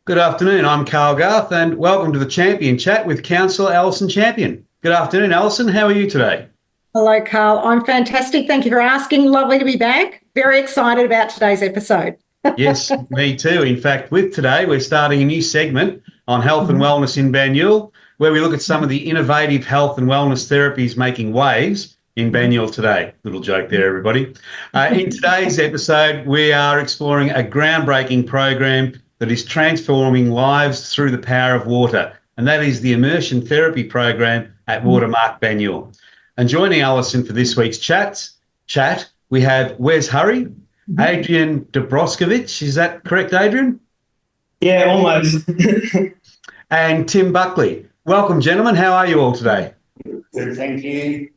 Good afternoon. I'm Carl Garth, and welcome to the Champion Chat with Counsellor Alison Champion. Good afternoon, Alison. How are you today? Hello, Carl. I'm fantastic. Thank you for asking. Lovely to be back. Very excited about today's episode. Yes, me too. In fact, with today, we're starting a new segment on health and wellness in Banyule, where we look at some of the innovative health and wellness therapies making waves in Banyule today. Little joke there, everybody. In today's episode, we are exploring a groundbreaking program that is transforming lives through the power of water, and that is the Immersion Therapy Program at WaterMarc Banyule. And joining Alison for this week's chat, we have Wes Hurrey, Adrian Dobraszkiewicz. Is that correct, Adrian? Yeah, almost. And Tim Buckley. Welcome, gentlemen. How are you all today? Good, thank you.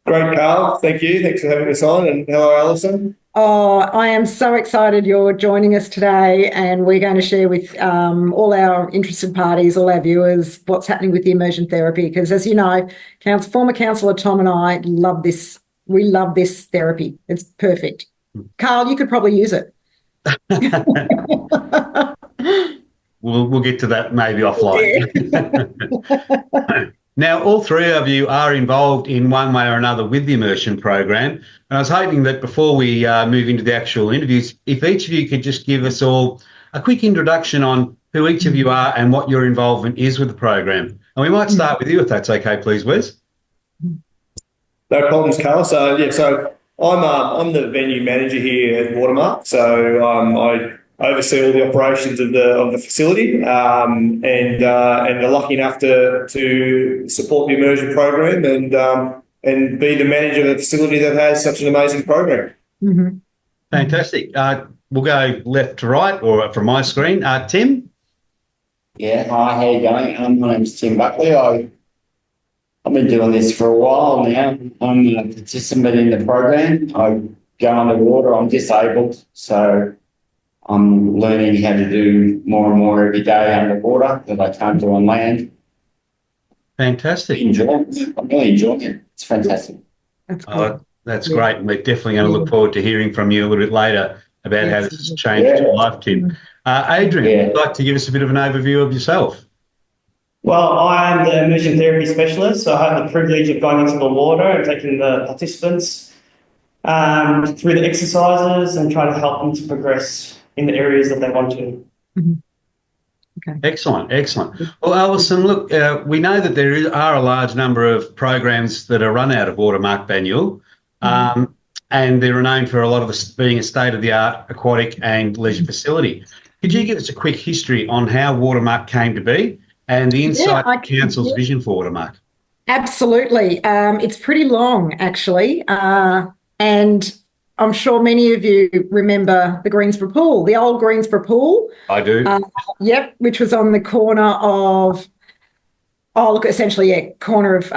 Great, Carl. Thank you. Thanks for having us on. And hello, Alison. Oh, I am so excited you're joining us today, and we're going to share with all our interested parties, all our viewers, what's happening with the immersion therapy. Because as you know, former counsellor Tom and I love this. We love this therapy. It's perfect. Carl, you could probably use it. We'll get to that maybe offline. Yeah. Now, all three of you are involved in one way or another with the immersion program. And I was hoping that before we move into the actual interviews, if each of you could just give us all a quick introduction on who each of you are and what your involvement is with the program. And we might start with you, if that's okay, please, Wes. No problems, Carl. So I'm the venue manager here at WaterMarc. So I oversee all the operations of the facility, and are lucky enough to support the immersion program and be the manager of the facility that has such an amazing program. Mm-hmm. Fantastic. We'll go left to right, or from my screen. Tim? Yeah, hi, how you going? My name's Tim Buckley. I've been doing this for a while now. I'm a participant in the program. I go underwater. I'm disabled, so I'm learning how to do more and more every day underwater that I can't do on land. Fantastic. I'm really enjoying it. It's fantastic. That's cool. That's great. And we're definitely going to look forward to hearing from you a little bit later about how this has changed your life, Tim. Adrian, would you like to give us a bit of an overview of yourself? Well, I am the immersion therapy specialist, so I have the privilege of going into the water and taking the participants through the exercises and trying to help them to progress in the areas that they want to. Mm-hmm. Okay. Excellent. Well, Alison, look, we know that there are a large number of programs that are run out of WaterMarc Banyule, and they're renowned for a lot of this being a state-of-the-art aquatic and leisure facility. Could you give us a quick history on how WaterMarc came to be and the insight of Council's vision for WaterMarc? Absolutely. It's pretty long, actually, and I'm sure many of you remember the Greensborough Pool, the old Greensborough Pool. I do. Yep, which was on the corner of, corner of,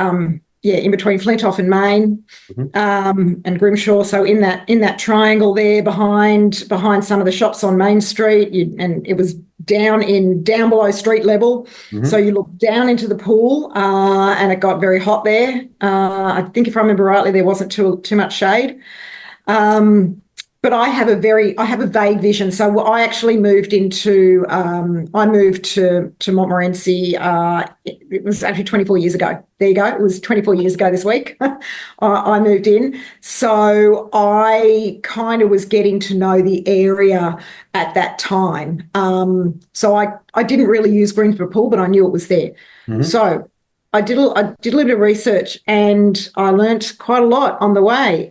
in between Flintoff and Main, and Grimshaw. So in that triangle there behind some of the shops on Main Street, and it was down below street level. So you looked down into the pool, and it got very hot there. I think if I remember rightly, there wasn't too much shade. But I have a vague vision. So I actually moved to Montmorency. It was actually 24 years ago. There you go. It was 24 years ago this week. I moved in. So I kind of was getting to know the area at that time. So I didn't really use Greensborough Pool, but I knew it was there. So I did a little bit of research, and I learnt quite a lot on the way.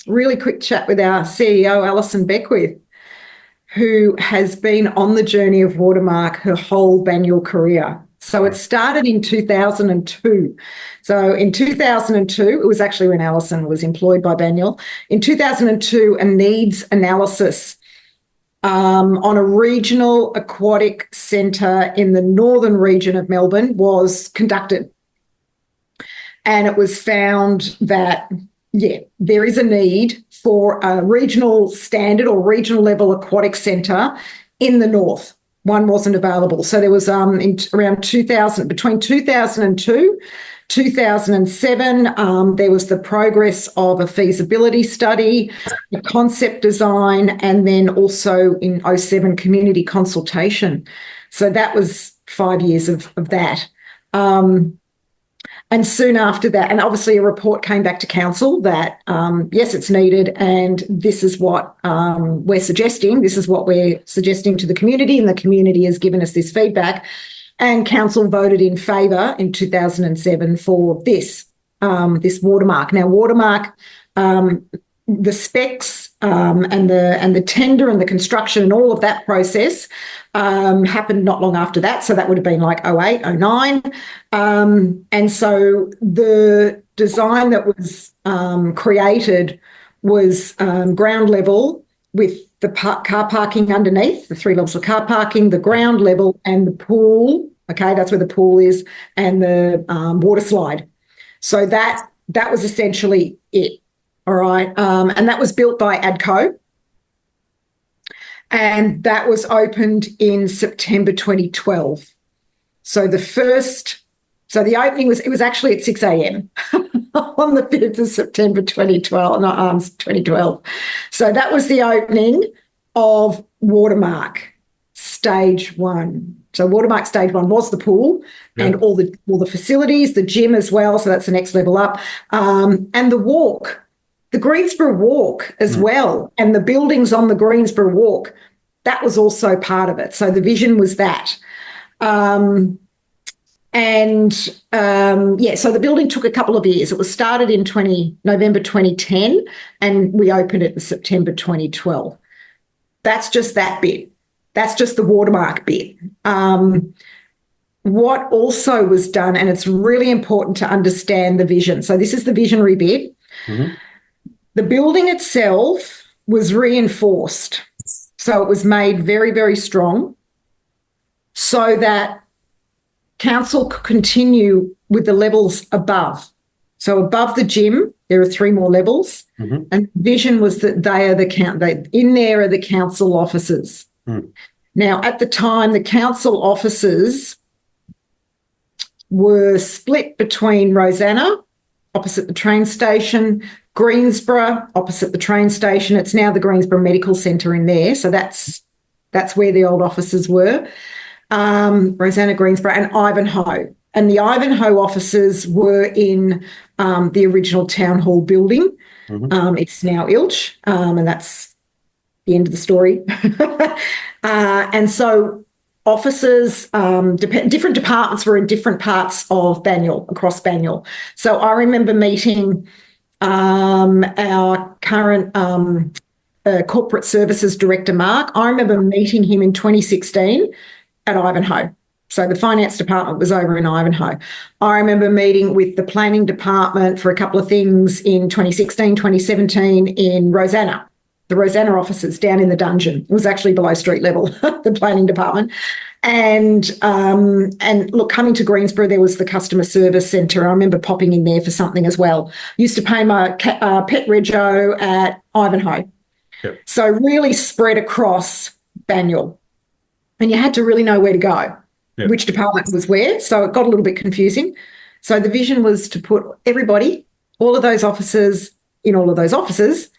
Really quick chat with our CEO, Alison, who has been on the journey of WaterMarc her whole Banyule career. So it started in 2002. So in 2002, it was actually when Alison was employed by Banyule. In 2002, a needs analysis on a regional aquatic centre in the northern region of Melbourne was conducted. And it was found that, there is a need for a regional standard or regional level aquatic centre in the north. One wasn't available. So there was between 2002 2007, there was the progress of a feasibility study, a concept design, and then also in 07, community consultation. So that was 5 years of that. And soon after that, and obviously a report came back to council that, yes, it's needed, and this is what we're suggesting. This is what we're suggesting to the community, and the community has given us this feedback. And council voted in favour in 2007 for this WaterMarc. Now, WaterMarc, the specs and the tender and the construction and all of that process happened not long after that. So that would have been like 08, 09. And so the design that was created was ground level with the car parking underneath, the 3 levels of car parking, the ground level and the pool. Okay, that's where the pool is, and the water slide. So that was essentially it. All right. And that was built by ADCO. And that was opened in September 2012. So the opening was actually at 6 a.m. on the 5th of September 2012. So that was the opening of WaterMarc Stage 1. So WaterMarc Stage 1 was the pool and all the facilities, the gym as well. So that's the next level up. And the walk. The Greensboro Walk as well, and the buildings on the Greensboro Walk, that was also part of it. So the vision was that. So the building took a couple of years. It was started in November 2010, and we opened it in September 2012. That's just that bit. That's just the WaterMarc bit. What also was done, and it's really important to understand the vision. So this is the visionary bit. Mm-hmm. The building itself was reinforced. So it was made very, very strong so that council could continue with the levels above. So above the gym, there are 3 more levels. Mm-hmm. And the vision was that in there are the council offices. Mm. Now, at the time, the council offices were split between Rosanna, opposite the train station, Greensboro, opposite the train station. It's now the Greensboro Medical Centre in there. So that's where the old offices were. Rosanna, Greensboro and Ivanhoe. And the Ivanhoe offices were in the original town hall building. Mm-hmm. It's now Ilch, and that's the end of the story. And so offices, different departments were in different parts of Banyule, across Banyule. So I remember meeting our current corporate services director, Mark. I remember meeting him in 2016 at Ivanhoe. So the finance department was over in Ivanhoe. I remember meeting with the planning department for a couple of things in 2016, 2017 in Rosanna, the Rosanna offices down in the dungeon. It was actually below street level, the planning department. And look, coming to Greensboro, there was the customer service centre. I remember popping in there for something as well. Used to pay my pet rego at Ivanhoe. Yep. So really spread across Banyule. And you had to really know where to go, which department was where. So it got a little bit confusing. So the vision was to put everybody, all of those officers, in all of those offices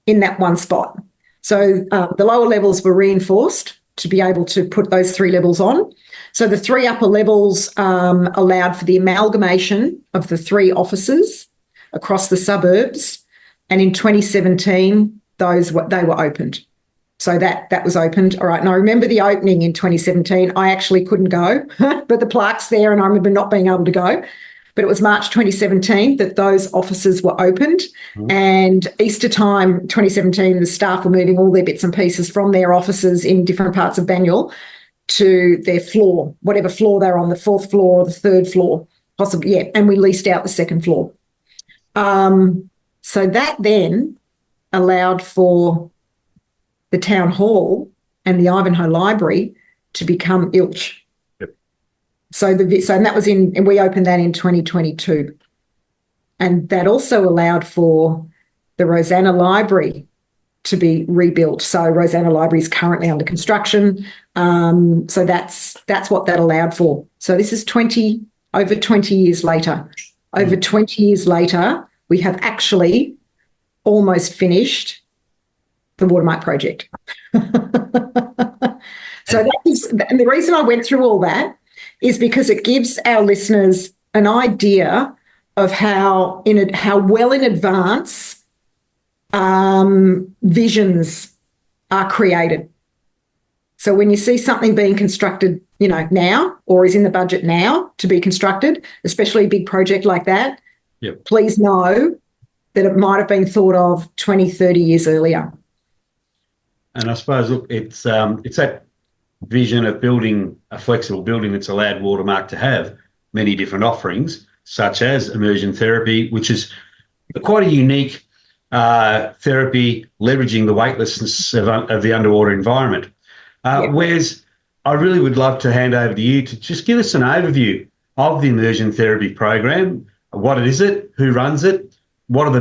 in that one spot. So the lower levels were reinforced to be able to put those 3 levels on. So the 3 upper levels allowed for the amalgamation of the 3 offices across the suburbs. And in 2017, they were opened. So that was opened. All right. And I remember the opening in 2017. I actually couldn't go, but the plaque's there and I remember not being able to go. But it was March 2017 that those offices were opened. Mm-hmm. And Easter time 2017, the staff were moving all their bits and pieces from their offices in different parts of Banyule to their floor, whatever floor they're on, the 4th floor, the 3rd floor, possibly, yeah. And we leased out the 2nd floor. So that then allowed for the town hall and the Ivanhoe Library to become Ilch. Yep. And that was and we opened that in 2022. And that also allowed for the Rosanna Library to be rebuilt. So Rosanna Library is currently under construction. So that's what that allowed for. So this is over 20 years later. over 20 years later, we have actually almost finished the WaterMarc project. So that is, and the reason I went through all that is because it gives our listeners an idea of how well in advance visions are created. So when you see something being constructed, now, or is in the budget now to be constructed, especially a big project like that, please know that it might have been thought of 20, 30 years earlier. And I suppose, look, it's that vision of building a flexible building that's allowed WaterMarc to have many different offerings, such as immersion therapy, which is quite a unique therapy leveraging the weightlessness of the underwater environment. Wes, I really would love to hand over to you to just give us an overview of the Immersion Therapy Program. What is it? Who runs it? What are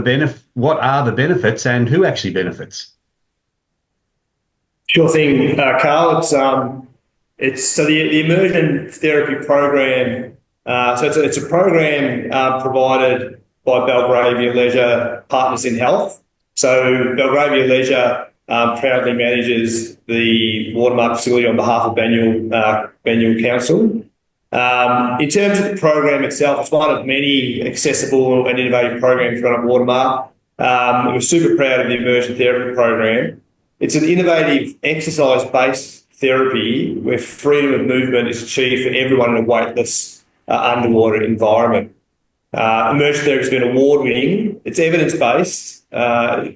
the benefits, and who actually benefits? Sure thing, Carl. It's the Immersion Therapy Program. It's a program provided by Belgravia Leisure Partners in Health. So Belgravia Leisure proudly manages the WaterMarc facility on behalf of Banyule Council. In terms of the program itself, it's one of many accessible and innovative programs run at WaterMarc. We're super proud of the Immersion Therapy Program. It's an innovative exercise-based therapy where freedom of movement is achieved for everyone in a weightless underwater environment. Immersion therapy has been award-winning. It's evidence-based.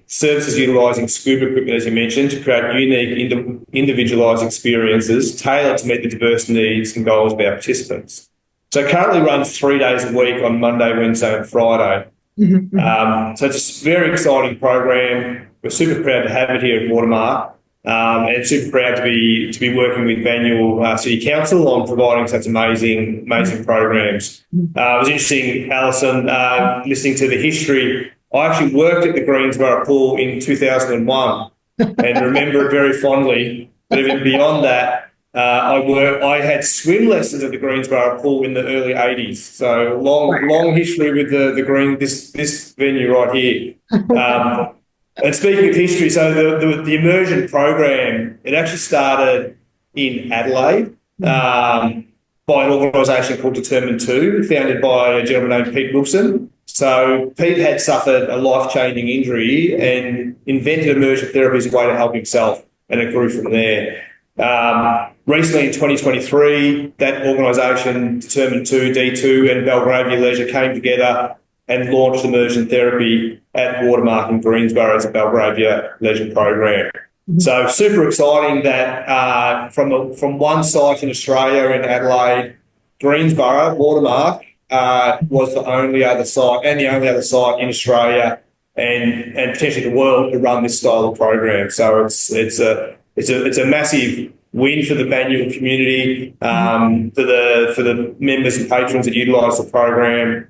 Services utilising scuba equipment, as you mentioned, to create unique, individualised experiences tailored to meet the diverse needs and goals of our participants. So it currently runs 3 days a week on Monday, Wednesday and Friday. So it's a very exciting program. We're super proud to have it here at WaterMarc, and super proud to be working with Banyule City Council on providing such amazing programs. It was interesting, Alison, listening to the history. I actually worked at the Greensborough pool in 2001 and remember it very fondly. But even beyond that, I had swim lessons at the Greensborough pool in the early 80s. So long history with this venue right here. And speaking of history, so the immersion program, it actually started in Adelaide by an organisation called Determined 2, founded by a gentleman named Pete Wilson. So Pete had suffered a life-changing injury and invented immersion therapy as a way to help himself, and it grew from there. Recently in 2023, that organisation, Determined 2, D2 and Belgravia Leisure came together and launched immersion therapy at WaterMarc in Greensborough as a Belgravia Leisure program. So super exciting that from one site in Australia in Adelaide, Greensborough, WaterMarc, was the only other site in Australia and potentially the world to run this style of program. So it's a massive win for the Banyule community, for the members and patrons that utilise the program.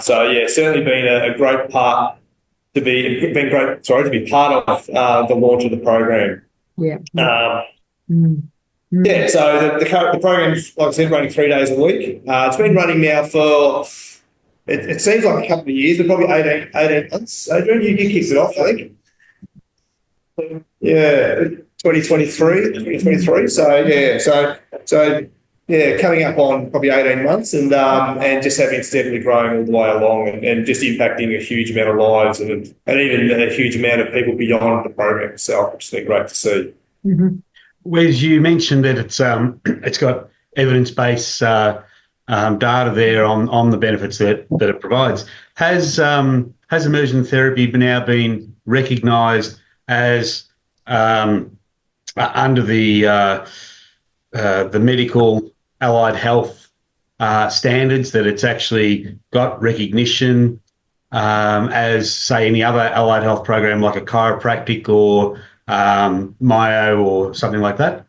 Certainly been a great part to be part of the launch of the program. So the program's, like I said, running 3 days a week. It's been running now for, it seems like a couple of years, but probably 18 months. Adrian, you kicked it off, I think. Yeah, 2023. So coming up on probably 18 months and just having steadily growing all the way along and just impacting a huge amount of lives and even a huge amount of people beyond the program itself, which has been great to see. Wes, you mentioned that it's got evidence-based data there on the benefits that it provides. Has immersion therapy now been recognised as under the medical allied health standards, that it's actually got recognition as, say, any other allied health program like a chiropractic or Myo or something like that?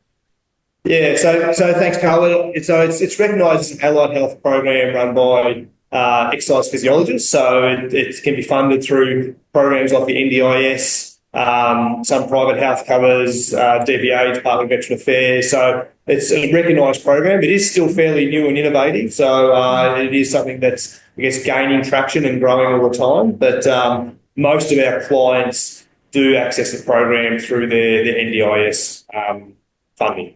Yeah, so thanks, Carl. It's recognised as an allied health program run by exercise physiologists. So it can be funded through programs like the NDIS, some private health covers, DVA, Department of Veteran Affairs. So it's a recognised program. It is still fairly new and innovative. So it is something that's, I guess, gaining traction and growing all the time. But most of our clients do access the program through their NDIS funding.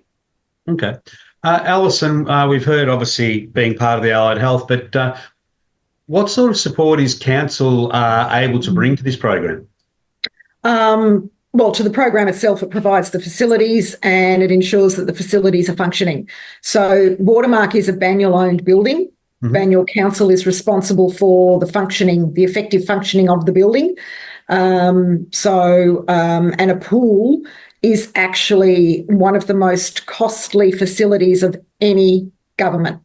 Okay. Alison, we've heard obviously being part of the allied health, but what sort of support is council able to bring to this program? Well, to the program itself, it provides the facilities and it ensures that the facilities are functioning. So WaterMarc is a Banyule-owned building. Mm-hmm. Banyule Council is responsible for the effective functioning of the building. And a pool is actually one of the most costly facilities of any government.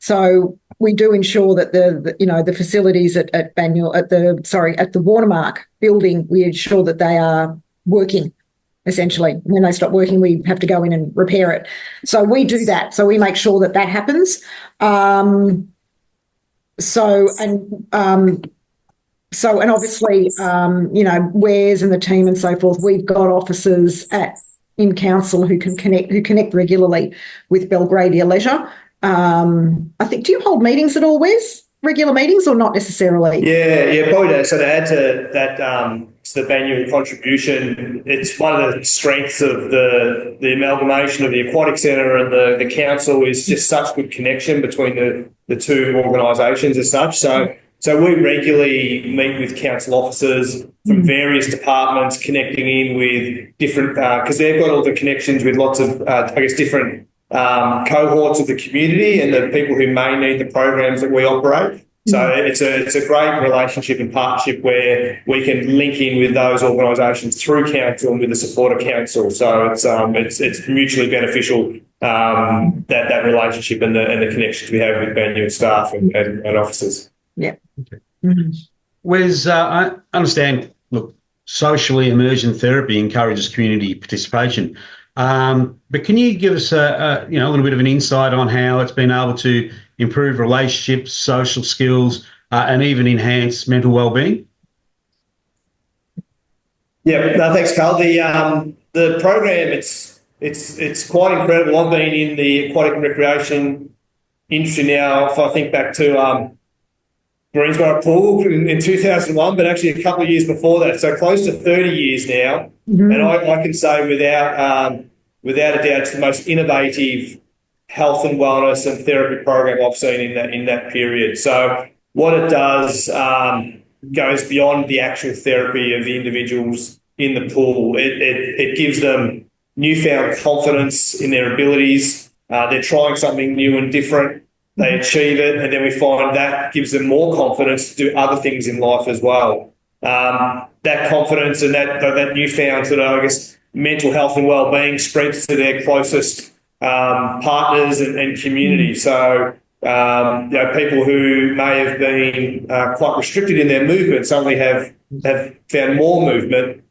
So we do ensure that the facilities at the WaterMarc building, we ensure that they are working, essentially. And when they stop working, we have to go in and repair it. So we do that. So we make sure that happens. And obviously, Wes and the team and so forth, we've got officers in council who connect regularly with Belgravia Leisure. I think, do you hold meetings at all, Wes? Regular meetings or not necessarily? Yeah, probably do. So to add to that, to the Banyule contribution, it's one of the strengths of the amalgamation of the Aquatic Centre and the council is just such good connection between the two organisations as such. So we regularly meet with council officers from various departments, connecting in with different, because they've got all the connections with lots of, different cohorts of the community and the people who may need the programs that we operate. So it's a great relationship and partnership where we can link in with those organisations through council and with the support of council. So it's mutually beneficial, that relationship and the connections we have with Banyule staff and officers. Yeah. Okay. Mm-hmm. Wes, I understand, look, socially immersion therapy encourages community participation. But can you give us a little bit of an insight on how it's been able to improve relationships, social skills, and even enhance mental well-being? Yeah, no, thanks, Carl. The program, it's quite incredible. I've been in the aquatic and recreation industry now, if I think back to Greensborough Pool in 2001, but actually a couple of years before that, so close to 30 years now. Mm-hmm. And I can say without a doubt, it's the most innovative health and wellness and therapy program I've seen in that period. So what it does goes beyond the actual therapy of the individuals in the pool. It gives them newfound confidence in their abilities. They're trying something new and different. They achieve it, and then we find that gives them more confidence to do other things in life as well. That confidence and that newfound sort of, mental health and well-being spreads to their closest partners and community. So, people who may have been quite restricted in their movement suddenly have found more movement.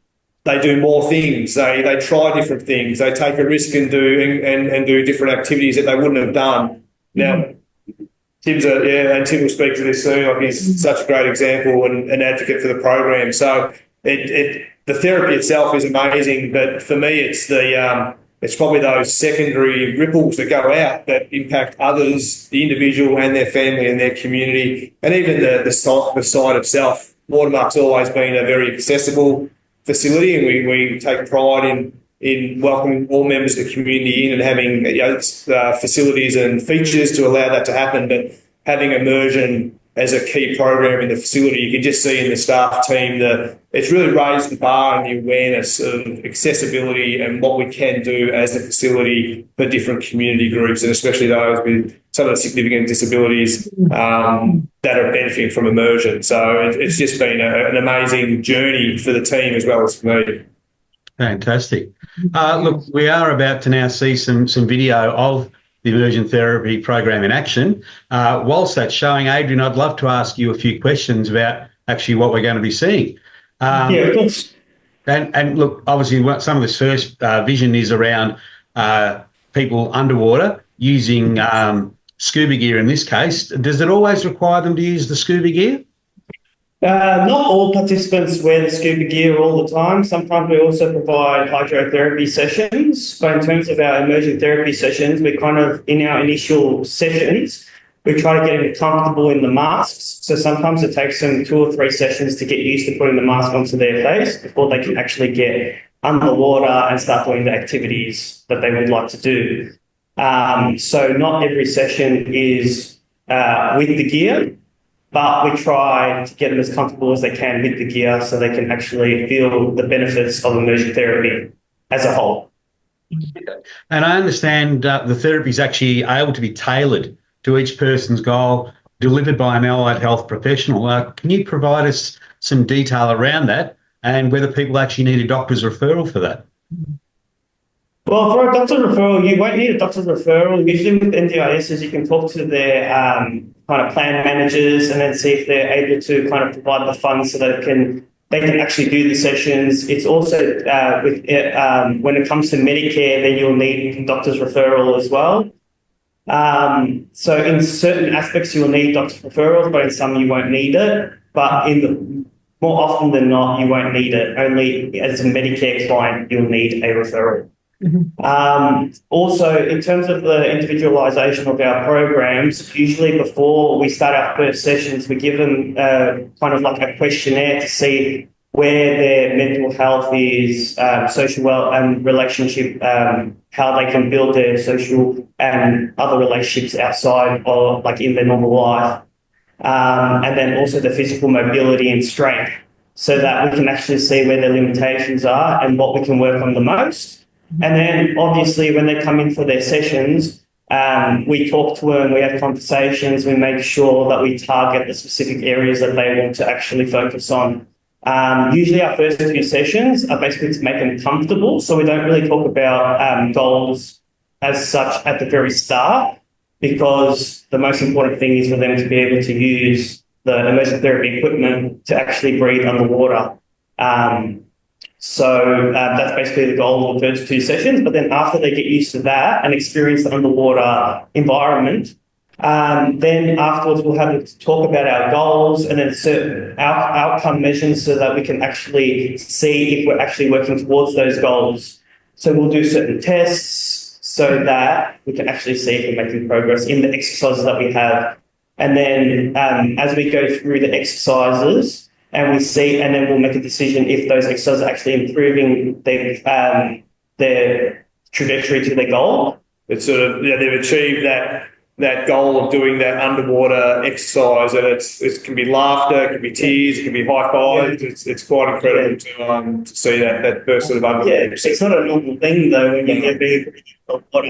They do more things. They try different things. They take a risk and do different activities that they wouldn't have done. Now, Tim will speak to this soon. Like, he's such a great example and an advocate for the program. So the therapy itself is amazing, but for me, it's probably those secondary ripples that go out that impact others, the individual and their family and their community, and even the site itself. WaterMarc's always been a very accessible facility, and we take pride in welcoming all members of the community in and having facilities and features to allow that to happen. But having immersion as a key program in the facility, you can just see in the staff team that it's really raised the bar and the awareness of accessibility and what we can do as a facility for different community groups, and especially those with some of the significant disabilities that are benefiting from immersion. So it's just been an amazing journey for the team as well as for me. Fantastic. Look, we are about to now see some video of the Immersion Therapy Program in action. Whilst that's showing, Adrian, I'd love to ask you a few questions about actually what we're going to be seeing. Of course. And look, obviously, some of this first vision is around people underwater using scuba gear in this case. Does it always require them to use the scuba gear? Not all participants wear the scuba gear all the time. Sometimes we also provide hydrotherapy sessions. But in terms of our immersion therapy sessions, we kind of, in our initial sessions, we try to get them comfortable in the masks. So sometimes it takes them 2 or 3 sessions to get used to putting the mask onto their face before they can actually get underwater and start doing the activities that they would like to do. So not every session is with the gear, but we try to get them as comfortable as they can with the gear so they can actually feel the benefits of immersion therapy as a whole. And I understand the therapy is actually able to be tailored to each person's goal, delivered by an allied health professional. Can you provide us some detail around that and whether people actually need a doctor's referral for that? Well, for a doctor's referral, you won't need a doctor's referral. Usually with NDISs, you can talk to their kind of plan managers and then see if they're able to kind of provide the funds so that they can actually do the sessions. It's also when it comes to Medicare, then you'll need a doctor's referral as well. So in certain aspects, you'll need doctor's referrals, but in some you won't need it. But more often than not, you won't need it. Only as a Medicare client, you'll need a referral. Also, in terms of the individualisation of our programs, usually before we start our first sessions, we give them kind of like a questionnaire to see where their mental health is, social well and relationship, how they can build their social and other relationships outside or like in their normal life. And then also the physical mobility and strength so that we can actually see where their limitations are and what we can work on the most. And then obviously when they come in for their sessions, we talk to them, we have conversations, we make sure that we target the specific areas that they want to actually focus on. Usually our first few sessions are basically to make them comfortable, so we don't really talk about goals as such at the very start, because the most important thing is for them to be able to use the immersion therapy equipment to actually breathe underwater. So that's basically the goal of the first 2 sessions. But then after they get used to that and experience the underwater environment, then afterwards we'll have to talk about our goals and then certain outcome measures so that we can actually see if we're actually working towards those goals. So we'll do certain tests so that we can actually see if we're making progress in the exercises that we have. And then as we go through the exercises, and we see, and then we'll make a decision if those exercises are actually improving their trajectory to their goal. It's sort of, they've achieved that goal of doing that underwater exercise, and it can be laughter, it can be tears, it can be high fives. Yeah. It's quite incredible to see that first sort of underwater. Yeah, it's not a normal thing though when you get big.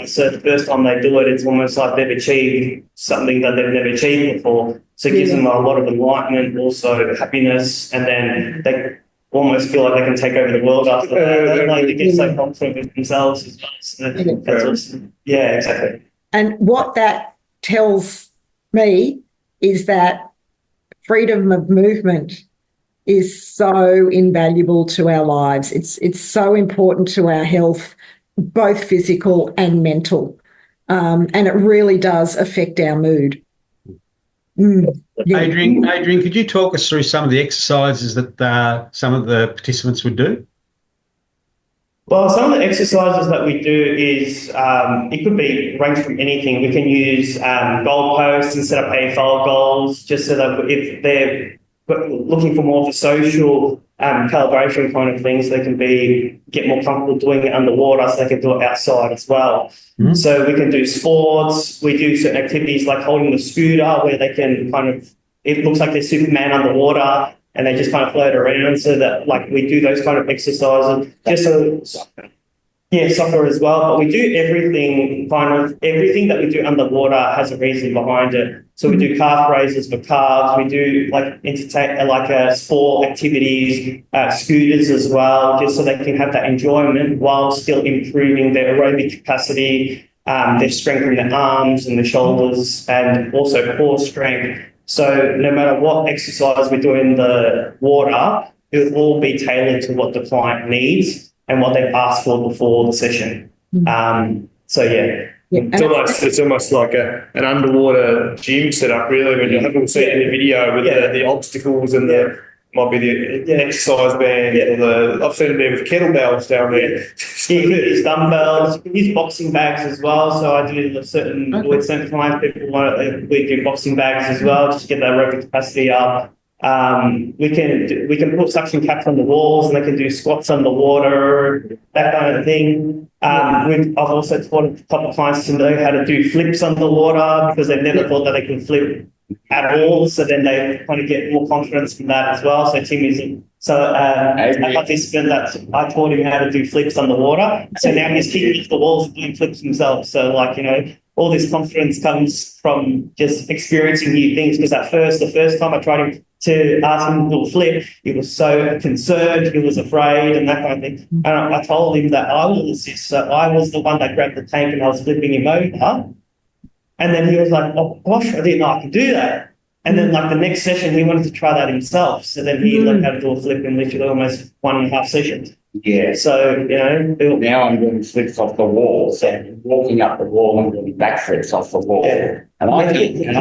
So the first time they do it, it's almost like they've achieved something that they've never achieved before. So it gives them a lot of enlightenment, also happiness, and then they almost feel like they can take over the world after that. Like they get so confident with themselves as well. So that's awesome. Yeah, exactly. And what that tells me is that freedom of movement is so invaluable to our lives. It's so important to our health, both physical and mental, and it really does affect our mood. Yeah. Adrian, could you talk us through some of the exercises that some of the participants would do? Well, some of the exercises that we do is it could be range from anything. We can use goalposts and set up AFL goals just so that if they're looking for more of a social calibration kind of things, they can get more comfortable doing it underwater so they can do it outside as well. Mm-hmm. So we can do sports. We do certain activities like holding the scooter where they can it looks like they're Superman underwater and they just kind of float around, so that we do those kind of exercises. Soccer as well. But we do everything that we do underwater has a reason behind it. So we do calf raises for calves. We do sport activities, scooters as well, just so they can have that enjoyment while still improving their aerobic capacity, their strength in their arms and the shoulders, and also core strength. So no matter what exercise we do in the water, it will all be tailored to what the client needs and what they've asked for before the session. Yeah. It's almost like an underwater gym setup, really. When you haven't seen it in the video with the obstacles and might be the exercise band or I've seen it there with kettlebells down there. You can use dumbbells, you can use boxing bags as well. So I do with certain clients, we do boxing bags as well, just to get that aerobic capacity up. We can put suction caps on the walls and they can do squats underwater, that kind of thing. I've also taught a couple of clients to know how to do flips underwater because they've never thought that they can flip at all. So then they kind of get more confidence from that as well. So Tim is a participant that I taught him how to do flips underwater. So now he's kicking off the walls and doing flips himself. So all this confidence comes from just experiencing new things. Because the first time I tried him to ask him to do a flip, he was so concerned, he was afraid and that kind of thing. And I told him that I will assist. So I was the one that grabbed the tank and I was flipping him over. And then he was like, oh, gosh, I didn't know I could do that. And then the next session, he wanted to try that himself. So then he learned how to do a flip in literally almost 1.5 sessions. Yeah. So, now I'm doing flips off the wall. So walking up the wall, I'm doing back flips off the wall. Yeah. And I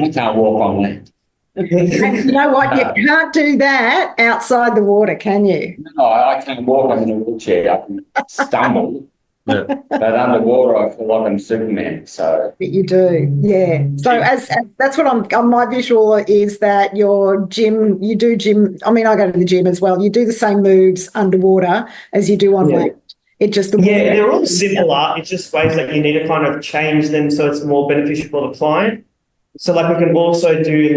can't walk on that. And you know what? You can't do that outside the water, can you? No, I can't walk. I'm in a wheelchair. I can stumble. Yeah. But underwater, I feel like I'm Superman. So But you do, yeah. So as that's what my visual is that your gym, you do gym. I mean, I go to the gym as well. You do the same moves underwater as you do on land. It just they're all similar. It's just ways that you need to kind of change them so it's more beneficial for the client. So we can also do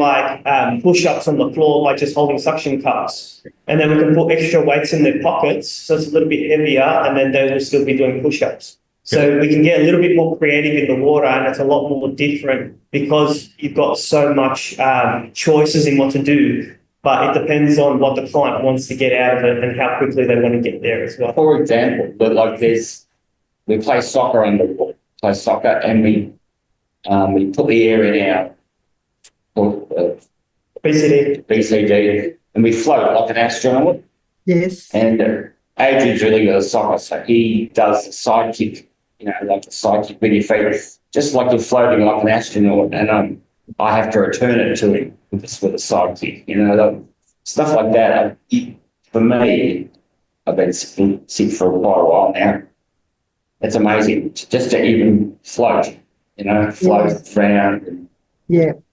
push-ups on the floor by just holding suction cups. And then we can put extra weights in their pockets so it's a little bit heavier and then they will still be doing push-ups. So we can get a little bit more creative in the water and it's a lot more different because you've got so much choices in what to do. But it depends on what the client wants to get out of it and how quickly they want to get there as well. For example, we play soccer underwater, and we put the air in our BCD and we float like an astronaut. Yes. And Adrian's really good at soccer, so he does a side kick, like a side kick with your feet, just like you're floating like an astronaut. And I have to return it to him with a side kick. Stuff like that. For me, I've been sick for quite a while now. It's amazing just to even float. Float around and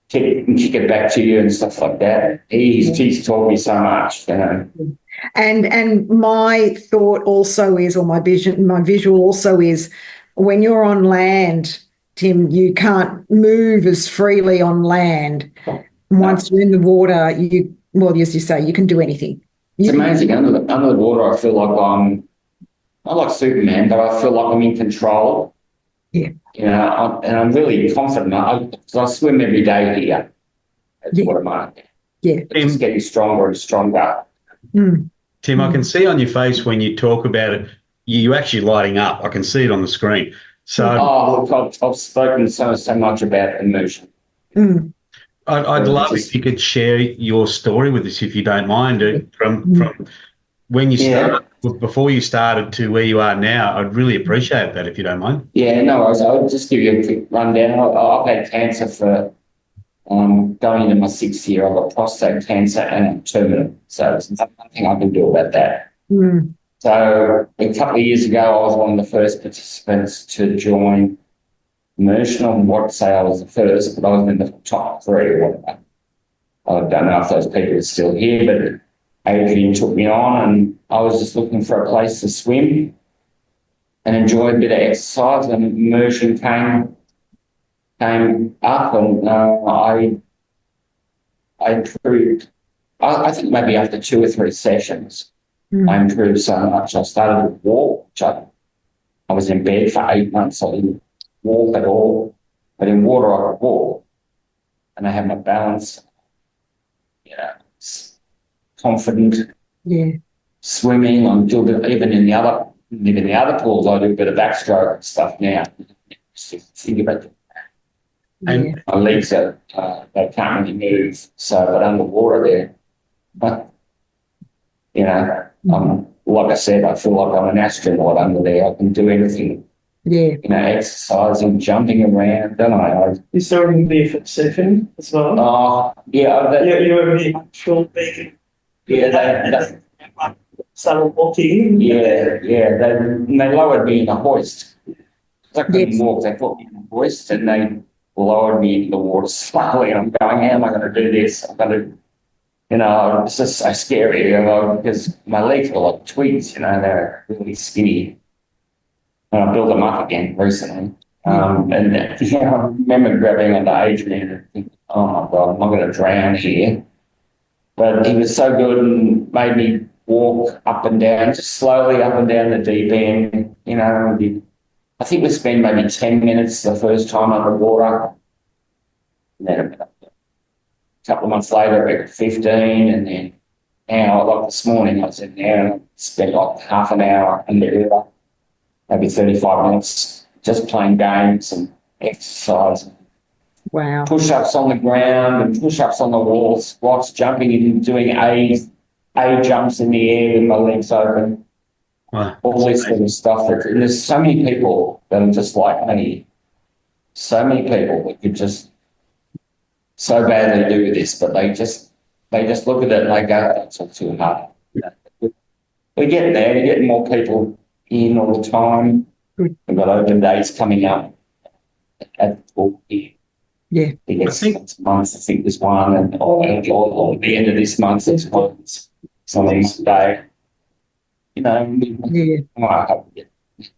kick it back to you and stuff like that. He's taught me so much, And my thought also is, or my visual also is, when you're on land, Tim, you can't move as freely on land. Once you're in the water, as you say, you can do anything. It's amazing. Under the water, I feel like I'm not like Superman, but I feel like I'm in control. Yeah. And I'm really confident. I swim every day here at WaterMarc. Yeah. It's getting stronger and stronger. Mm. Tim, I can see on your face when you talk about it, you're actually lighting up. I can see it on the screen. So, look, I've spoken so much about immersion. Mm. I'd love if you could share your story with us, if you don't mind, from when you started, before you started to where you are now. I'd really appreciate that, if you don't mind. Yeah, no worries. I'll just give you a quick rundown. I've had cancer for going into my 6th year. I've got prostate cancer and I'm terminal. So there's nothing I can do about that. Mm. So a couple of years ago, I was one of the first participants to join Immersion. I wouldn't say I was the first, but I was in the top 3 or whatever. I don't know if those people are still here, but Adrian took me on and I was just looking for a place to swim and enjoy a bit of exercise, and Immersion came up and I improved. I think maybe after 2 or 3 sessions, I improved so much. I started to walk, which I was in bed for 8 months. I didn't walk at all, but in water I could walk and I had my balance. Confident. Yeah. Swimming. I'm doing even in the other pools. I do a bit of backstroke and stuff now. Think about it. And my legs they can't really move. So, but underwater there, like I said, I feel like I'm an astronaut under there. I can do anything Yeah. Exercising, jumping around, don't I? Is there going to be a session as well? Oh, yeah. You're a bit short being. Yeah, Started walking. Yeah. They lowered me in a hoist. I couldn't walk. They put me in a hoist and they lowered me into the water slowly. And I'm going, how am I going to do this? I'm going to, it's just so scary, because my legs were like twigs, they're really skinny. And I built them up again recently. And I remember grabbing onto Adrian and thinking, oh my God, I'm not going to drown here. But he was so good and made me walk up and down, just slowly up and down the deep end. I think we spent maybe 10 minutes the first time underwater. And then a couple of months later, about 15. And then now, like this morning, I was in there and I spent like half an hour in the river, maybe 35 minutes, just playing games and exercising. Wow. Push-ups on the ground and push-ups on the wall, squats, jumping in, doing A jumps in the air with my legs open. Wow. All this sort of stuff. And there's so many people that are just like me. So many people that could just so badly do this, but they just look at it and they go, that's all too hard. We're getting there. We're getting more people in all the time. We've got open days coming up at the pool here. Yeah. I think months, I think there's one, and or the end of this month, there's one. Something today. Yeah. We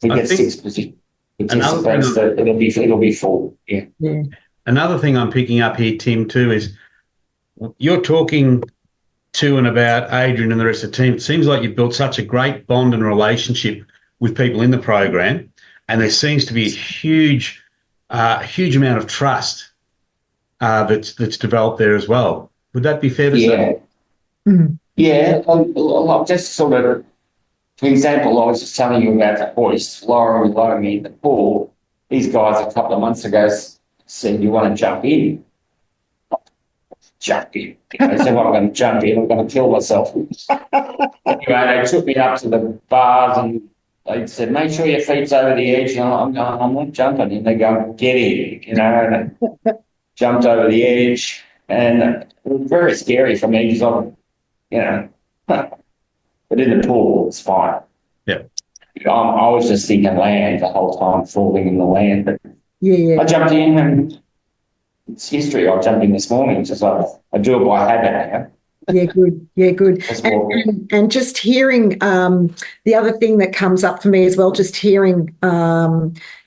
get 6 participants, it'll be full. Yeah. Another thing I'm picking up here, Tim, too, is you're talking to and about Adrian and the rest of the team. It seems like you've built such a great bond and relationship with people in the program, and there seems to be a huge amount of trust that's developed there as well. Would that be fair to say? Mm-hmm. Yeah, just sort of, for example, I was just telling you about the hoist lowering me in the pool. These guys a couple of months ago said, you want to jump in? Jump in. They said, well, I'm going to jump in, I'm going to kill myself. Anyway, they took me up to the bars and they said, make sure your feet's over the edge. And I'm going, I'm not jumping. And they go, get in, and I jumped over the edge. And it was very scary for me because but in the pool, it's fine. Yeah. I was just thinking land the whole time, falling in the land. But Yeah. I jumped in and it's history. I jumped in this morning. Just like I do it by habit now. Yeah, good. Yeah, good. And just hearing the other thing that comes up for me as well, just hearing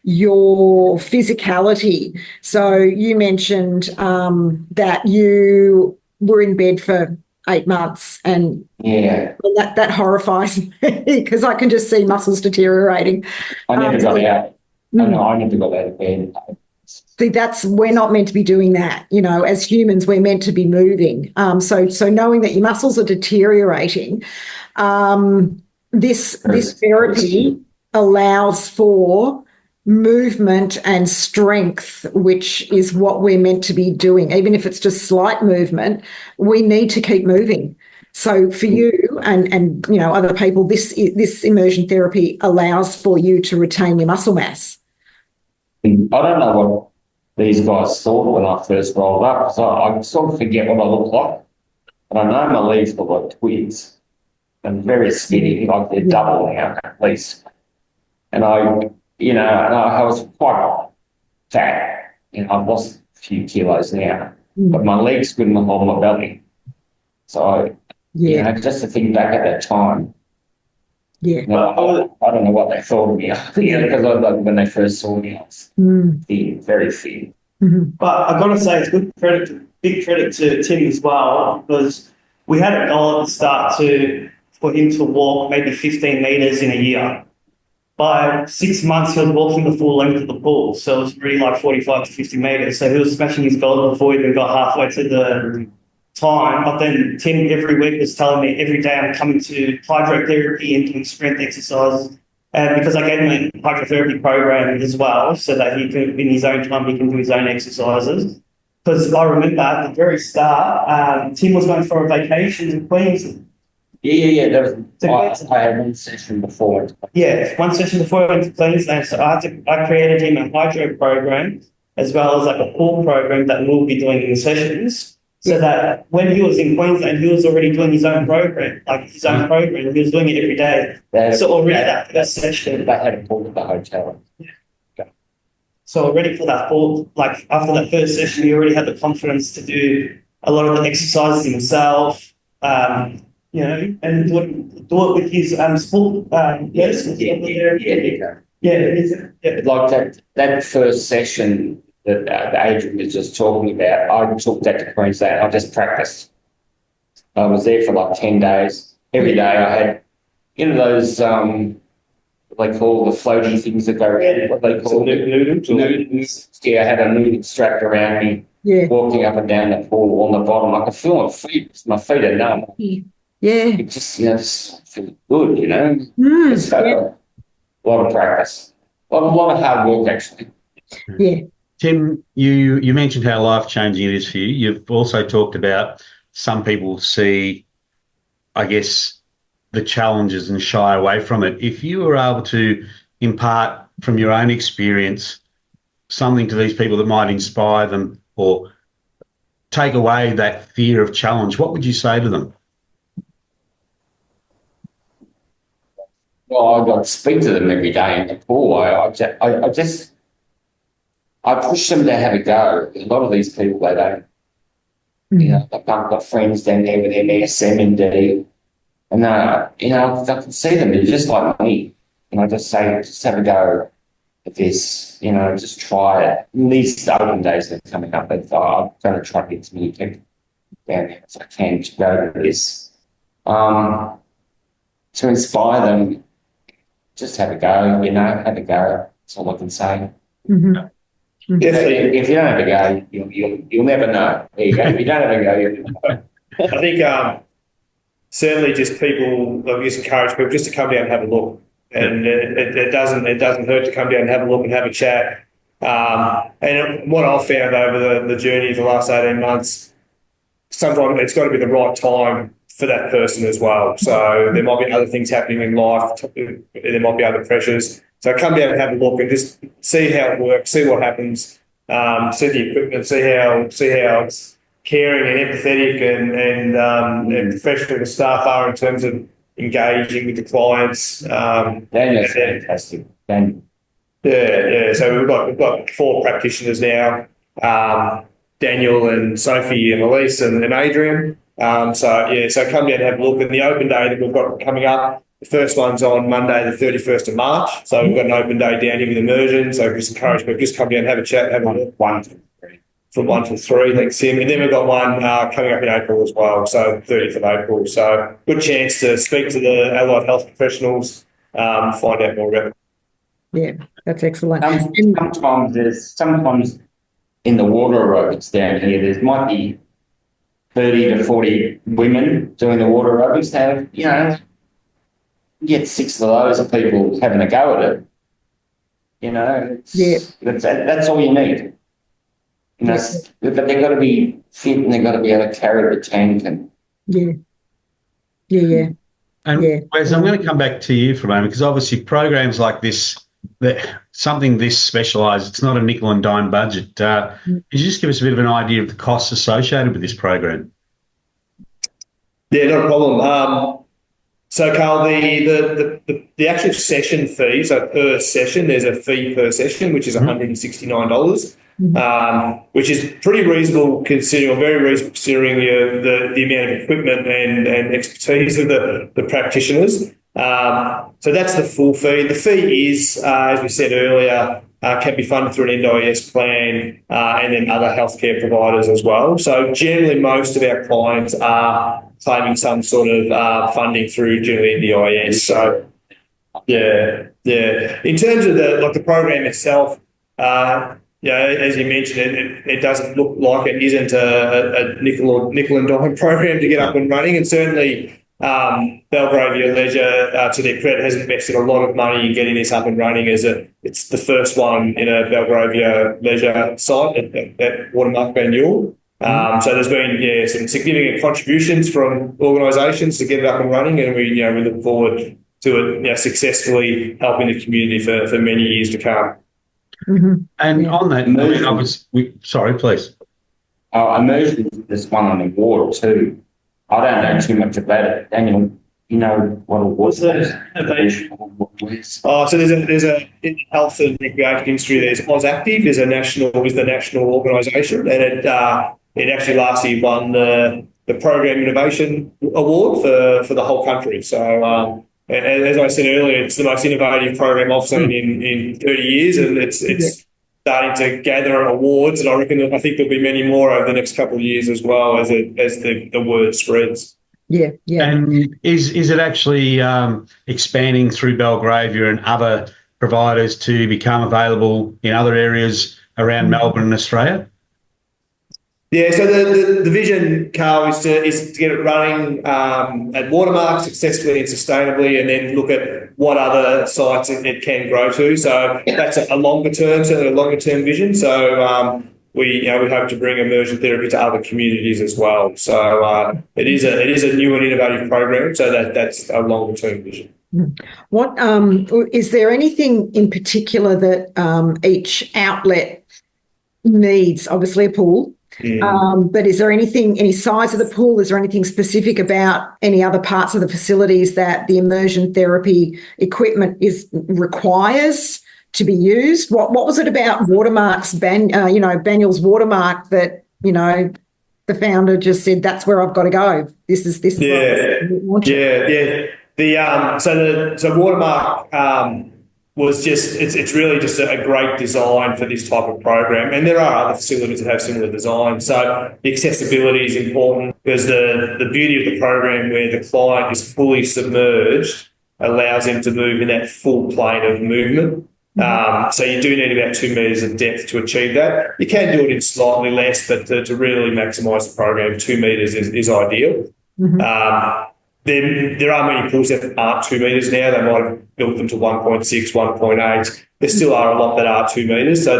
your physicality. So you mentioned that you were in bed for 8 months, and that horrifies me because I can just see muscles deteriorating. I never got out. I never got out of bed. See, we're not meant to be doing that. As humans, we're meant to be moving. So knowing that your muscles are deteriorating, this therapy allows for movement and strength, which is what we're meant to be doing. Even if it's just slight movement, we need to keep moving. So for you and other people, this immersion therapy allows for you to retain your muscle mass. I don't know what these guys thought when I first rolled up, so I sort of forget what I look like. But I know my legs look like twigs and very skinny, like they're double now at least. And I was quite fat. I've lost a few kilos now, but my legs couldn't hold my belly. So, just to think back at that time. Yeah. I don't know what they thought of me because when they first saw me, I was thin, very thin. Mm-hmm. But I've got to say, it's big credit to Tim as well, because we had a goal at the start for him to walk maybe 15 metres in a year. By 6 months, he was walking the full length of the pool, so it was really like 45 to 50 metres. So he was smashing his goal before we even got halfway to the time. But then Tim every week was telling me every day I'm coming to hydrotherapy and doing strength exercises. And because I gave him a hydrotherapy program as well, so that he can, in his own time, he can do his own exercises. Because I remember at the very start, Tim was going for a vacation to Queensland. Yeah. That was, So I had one session before. yeah, one session before I went to Queensland, so I created him a hydro program as well as like a pool program that we'll be doing in the sessions. So that when he was in Queensland, he was already doing his own program, like his own program. He was doing it every day. So already that first session, They had a pool at the hotel. so already for that pool, like after that first session, he already had the confidence to do a lot of the exercises himself. You know, and do it with his sport. Yes, yeah. Like that first session that Adrian was just talking about, I took that to Queensland. I just practiced. I was there for like 10 days. Every day I had, you know, those, what they call the floaty things that go around, what they call noodles. Yeah, I had a noodle strapped around me, walking up and down the pool on the bottom. I could feel my feet. My feet are numb. Yeah. It just, you know, just feel good, you know. It's a lot of practice. A lot of hard work, actually. Yeah. Tim, you mentioned how life-changing it is for you. You've also talked about some people see, I guess, the challenges and shy away from it. If you were able to impart from your own experience something to these people that might inspire them or take away that fear of challenge, what would you say to them? Well, I got to speak to them every day in the pool. I push them to have a go. A lot of these people, they don't. You know, I've got friends down there with MSM and D, and you know, I can see them. They're just like me, and I just say, just have a go at this. You know, just try it. These open days that are coming up, but I'm going to try to get as many people down there as I can to go to this, to inspire them. Just have a go, you know, have a go. That's all I can say. If you don't have a go, you'll never know. There you go. If you don't have a go, you'll never know. I think certainly just people, I just encourage people just to come down and have a look. And it doesn't hurt to come down and have a look and have a chat. And what I've found over the journey of the last 18 months, sometimes it's got to be the right time for that person as well. So there might be other things happening in life. There might be other pressures. So come down and have a look and just see how it works, see what happens, see the equipment, see how it's caring and empathetic and professional the staff are in terms of engaging with the clients. Daniel's fantastic. Daniel. Yeah. So we've got 4 practitioners now, Daniel and Sophie and Elise and Adrian. So come down and have a look. And the open day that we've got coming up, the first one's on Monday, the 31st of March. So we've got an open day down here with Immersion. So just encourage people, just come down and have a chat, have a look. 1 to 3. From 1 to 3, thanks, Tim. And then we've got one coming up in April as well, so 30th of April. So good chance to speak to the allied health professionals, find out more about it. Yeah, that's excellent. Sometimes in the water aerobics down here, there might be 30 to 40 women doing the water aerobics. Now, you know, you get 6 of those of people having a go at it. You know, that's all you need. You know, but they've got to be fit and they've got to be able to carry the tank. And Wes, I'm going to come back to you for a moment because obviously programs like this, something this specialised, it's not a nickel and dime budget. Could you just give us a bit of an idea of the costs associated with this program? Yeah, not a problem. So, Carl, the actual session fee, so per session, there's a fee per session, which is $169, which is pretty reasonable considering, or very reasonable considering the amount of equipment and expertise of the practitioners. So that's the full fee. The fee is, as we said earlier, can be funded through an NDIS plan and then other healthcare providers as well. So generally most of our clients are claiming some sort of funding through generally NDIS. So yeah. In terms of the program itself, as you mentioned, it doesn't look like it isn't a nickel and dime program to get up and running, and certainly Belgravia Leisure, to their credit, has invested a lot of money in getting this up and running. It's the first one in a Belgravia Leisure site at WaterMarc Banyule. So there's been some significant contributions from organisations to get it up and running, and we look forward to it successfully helping the community for many years to come. And on that, sorry, please. Immersion is one on the water too. I don't know too much about it. Daniel, you know what it was? So there's a in the health and recreation industry. There's AusActive is the national organisation, and it actually last year won the Program Innovation Award for the whole country. So as I said earlier, it's the most innovative program I've seen in 30 years, and it's starting to gather awards, and I think there'll be many more over the next couple of years as well as the word spreads. Yeah. And is it actually expanding through Belgravia and other providers to become available in other areas around Melbourne and Australia? Yeah, so the vision, Carl, is to get it running at WaterMarc successfully and sustainably, and then look at what other sites it can grow to. So that's a longer term, certainly a longer term vision. So we hope to bring immersion therapy to other communities as well. So it is a new and innovative program. So that's a longer term vision. What is there anything in particular that each outlet needs? Obviously, a pool. But is there any size of the pool? Is there anything specific about any other parts of the facilities that the immersion therapy equipment requires to be used? What was it about WaterMarc's Banyule's WaterMarc that the founder just said that's where I've got to go? This is So WaterMarc was it's really just a great design for this type of program, and there are other facilities that have similar designs. So the accessibility is important because the beauty of the program, where the client is fully submerged, allows them to move in that full plane of movement. So you do need about 2 metres of depth to achieve that. You can do it in slightly less, but to really maximise the program, 2 metres is ideal. There are many pools that aren't 2 metres now. They might have built them to 1.6, 1.8. There still are a lot that are 2 metres. So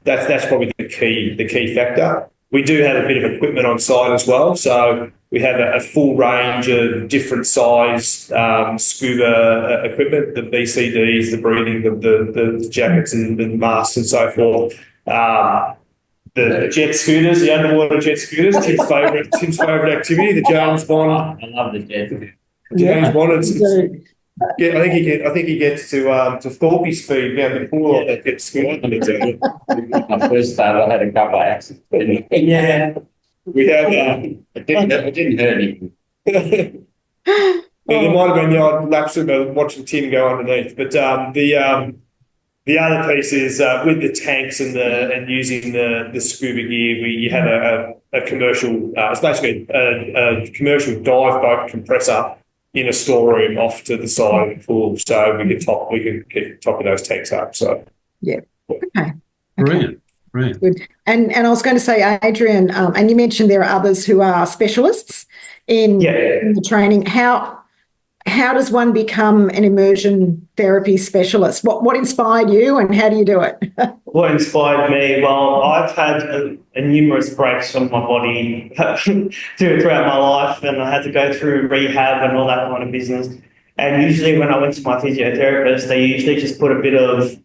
that's probably the key factor. We do have a bit of equipment on site as well. So we have a full range of different size scuba equipment, the BCDs, the breathing, the jackets and the masks and so forth. The jet scooters, the underwater jet scooters, Tim's favourite activity, the James Bond. I love the jet. James Bond. I think he gets to Thorpe speed down the pool on that jet scooter. My first start, I had a couple of accidents. Yeah, we have. It didn't hurt anything. There might have been the odd lapse of watching Tim go underneath, but the other piece is with the tanks and using the scuba gear. You have a commercial. It's basically a commercial dive boat compressor in a storeroom off to the side of the pool, so we can get top of those tanks up. So yeah, okay. Brilliant. Good. And I was going to say, Adrian, and you mentioned there are others who are specialists in the training. How does one become an immersion therapy specialist? What inspired you, and how do you do it? What inspired me? Well, I've had a numerous breaks on my body throughout my life, and I had to go through rehab and all that kind of business. And usually when I went to my physiotherapist, they usually just put a bit of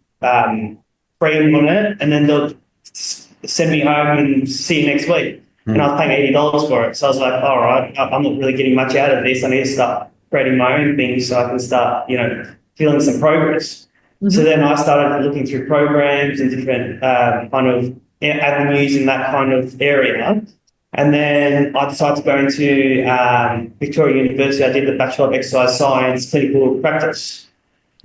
cream on it, and then they'll send me home and see you next week. And I was paying $80 for it. So I was like, all right, I'm not really getting much out of this. I need to start creating my own things so I can start, feeling some progress. So then I started looking through programs and different kind of avenues in that kind of area. And then I decided to go into Victoria University. I did the Bachelor of Exercise Science Clinical Practice.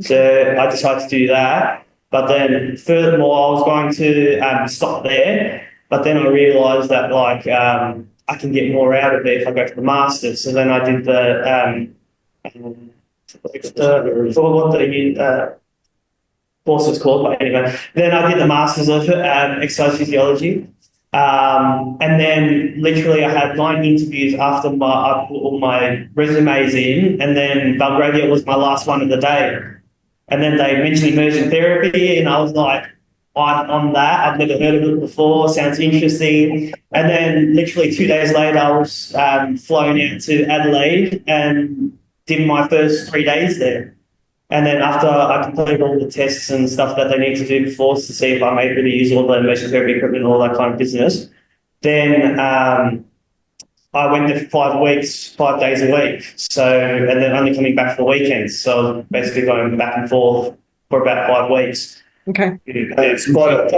So I decided to do that. But then furthermore, I was going to stop there. But then I realised that I can get more out of it if I go to the Masters. So then I did the what the course is called, but anyway. Then I did the Masters of Exercise Physiology. And then literally I had 9 interviews after I put all my resumes in, and then Belgravia was my last one of the day. And then they mentioned immersion therapy, and I was like, on that. I've never heard of it before. Sounds interesting. And then literally 2 days later, I was flown out to Adelaide and did my first 3 days there. And then after I completed all the tests and stuff that they need to do before to see if I'm able to use all the immersion therapy equipment and all that kind of business, then I went there for 5 weeks, 5 days a week. So, and then only coming back for the weekends. So basically going back and forth for about 5 weeks. Okay. It's quite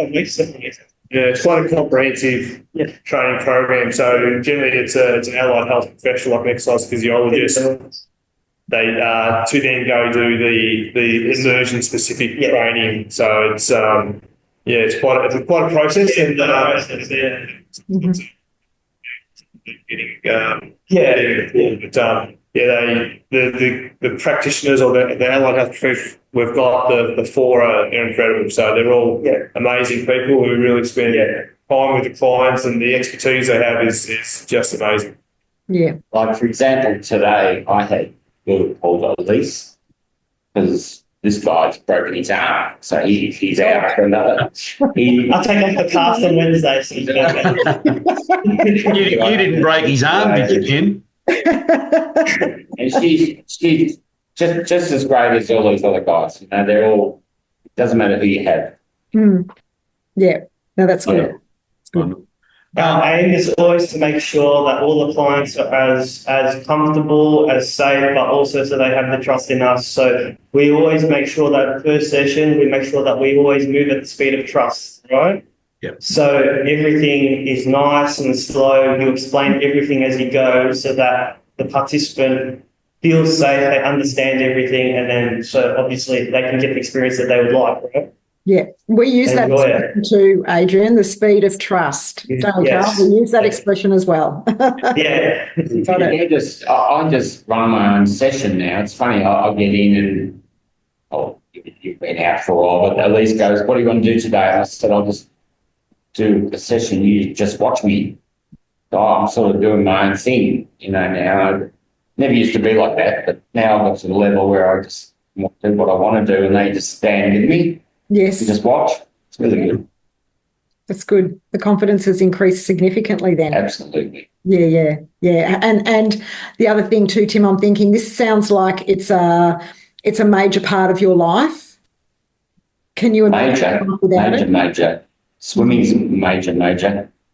it's quite a comprehensive training program. So generally, it's an allied health professional, like an exercise physiologist. They to then go do the immersion specific training. So it's it's quite a process and the practitioners or the allied health professionals we've got, the four are incredible. So they're all amazing people who really spend time with the clients, and the expertise they have is just amazing. Yeah. Like, for example, today I had to call Elise because this guy's broken his arm, so he's out for another. I'll take off the cast on Wednesday. So you didn't break his arm, did you, Ken? And she's just as great as all these other guys. You know, they're all. It doesn't matter who you have. Yeah, no, that's good. It's good. Our aim is always to make sure that all the clients are as comfortable, as safe, but also so they have the trust in us. So we always make sure that per session, we make sure that we always move at the speed of trust, right? Yep. So everything is nice and slow. You explain everything as you go so that the participant feels safe, they understand everything, and then so obviously they can get the experience that they would like, right? Yeah, we use that expression too, Adrian, the speed of trust. Don't we, Carl? We use that expression as well. Yeah. I just run my own session now. It's funny, I get in and, you've been out for a while, but Elise goes, what are you going to do today? And I said, I'll just do a session. You just watch me. So I'm sort of doing my own thing, you know, now. I never used to be like that, but now I've got to the level where I just do what I want to do and they just stand with me. Yes. You just watch. It's really good. That's good. The confidence has increased significantly then. Absolutely. Yeah. And the other thing too, Tim, I'm thinking this sounds like it's a major part of your life. Can you imagine Major. Swimming's major.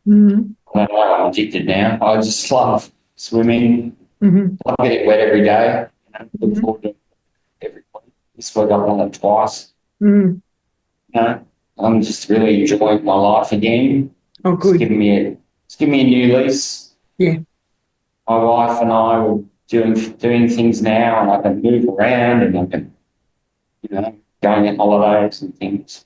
Mm-hmm. I know I'm addicted now. I just love swimming. Mm-hmm. I get it wet every day. Look forward to it every week. This week I've done it twice. Mm-hmm. You know, I'm just really enjoying my life again. Oh, good. It's giving me a new lease. Yeah. My wife and I are doing things now, and I can move around, and I can, going on holidays and things.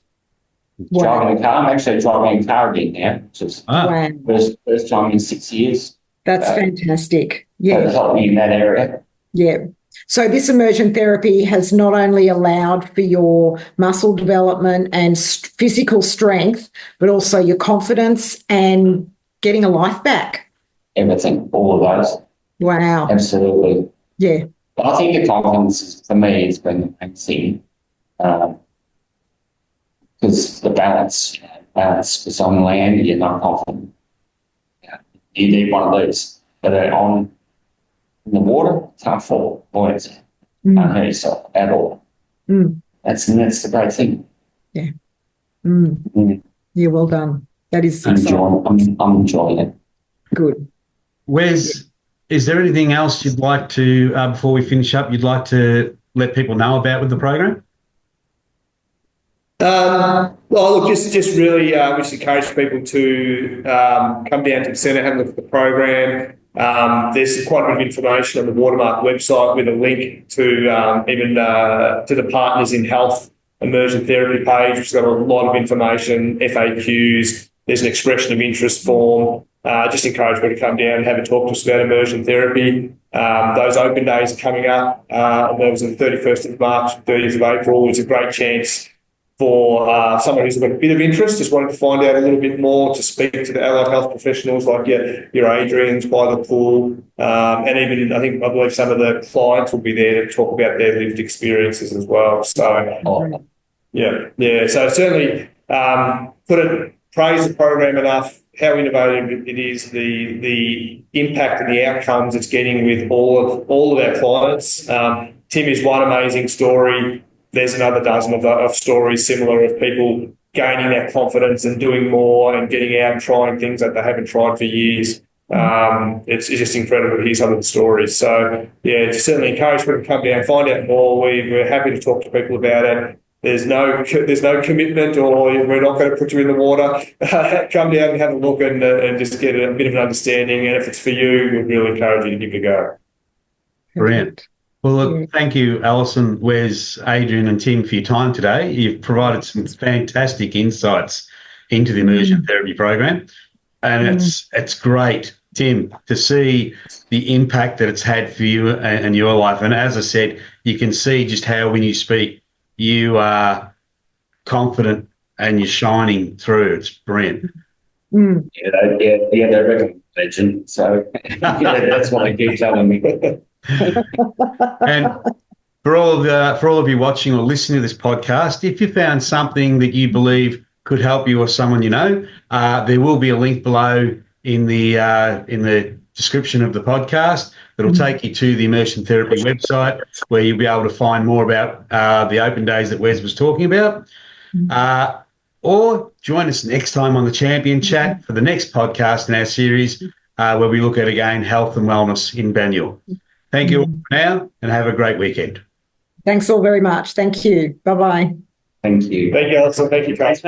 Wow. Driving a car. I'm actually driving a car again now, which is first time in 6 years. That's fantastic. Yeah. It's helped me in that area. Yeah. So this immersion therapy has not only allowed for your muscle development and physical strength, but also your confidence and getting a life back. Everything, all of those. Wow. Absolutely. Yeah. But I think the confidence, for me, has been the main thing. Because the balance, because on land, you're not confident. You need one of these that are on in the water, can't fall, buoyancy, can't hurt yourself at all. That's the great thing. Yeah. Yeah, well done. That is exciting. I'm enjoying it. Good. Wes, is there anything else you'd like to, before we finish up, you'd like to let people know about with the program? Well, look, just really just encourage people to come down to the centre, have a look at the program. There's quite a bit of information on the WaterMarc website with a link to to the Partners in Health Immersion Therapy page, which has got a lot of information, FAQs. There's an expression of interest form. Just encourage people to come down and have a talk to us about immersion therapy. Those open days are coming up. There was the 31st of March, 30th of April. It's a great chance for someone who's got a bit of interest, just wanting to find out a little bit more, to speak to the allied health professionals like your Adrians by the pool, and even I believe some of the clients will be there to talk about their lived experiences as well. So, So certainly couldn't praise the program enough, how innovative it is, the impact and the outcomes it's getting with all of our clients. Tim is one amazing story. There's another dozen of stories similar of people gaining that confidence and doing more and getting out and trying things that they haven't tried for years. It's just incredible to hear some of the stories. So, yeah, certainly encourage people to come down, find out more. We're happy to talk to people about it. There's no commitment, or we're not going to put you in the water. Come down and have a look and just get a bit of an understanding. And if it's for you, we'd really encourage you to give it a go. Brilliant. Well, look, thank you, Alison, Wes, Adrian and Tim for your time today. You've provided some fantastic insights into the Immersion Therapy Program. And it's great, Tim, to see the impact that it's had for you and your life. And as I said, you can see just how when you speak, you are confident and you're shining through. It's brilliant. Yeah, they reckon legend. So that's what they keep telling me. And for all of you watching or listening to this podcast, if you found something that you believe could help you or someone you know, there will be a link below in the description of the podcast that'll take you to the Immersion Therapy website, where you'll be able to find more about the open days that Wes was talking about. Or join us next time on the Champion Chat for the next podcast in our series, where we look at, again, health and wellness in Banyule. Thank you all for now, and have a great weekend. Thanks all very much. Thank you. Bye-bye. Thank you. Thank you, Alison. Thank you, Trace.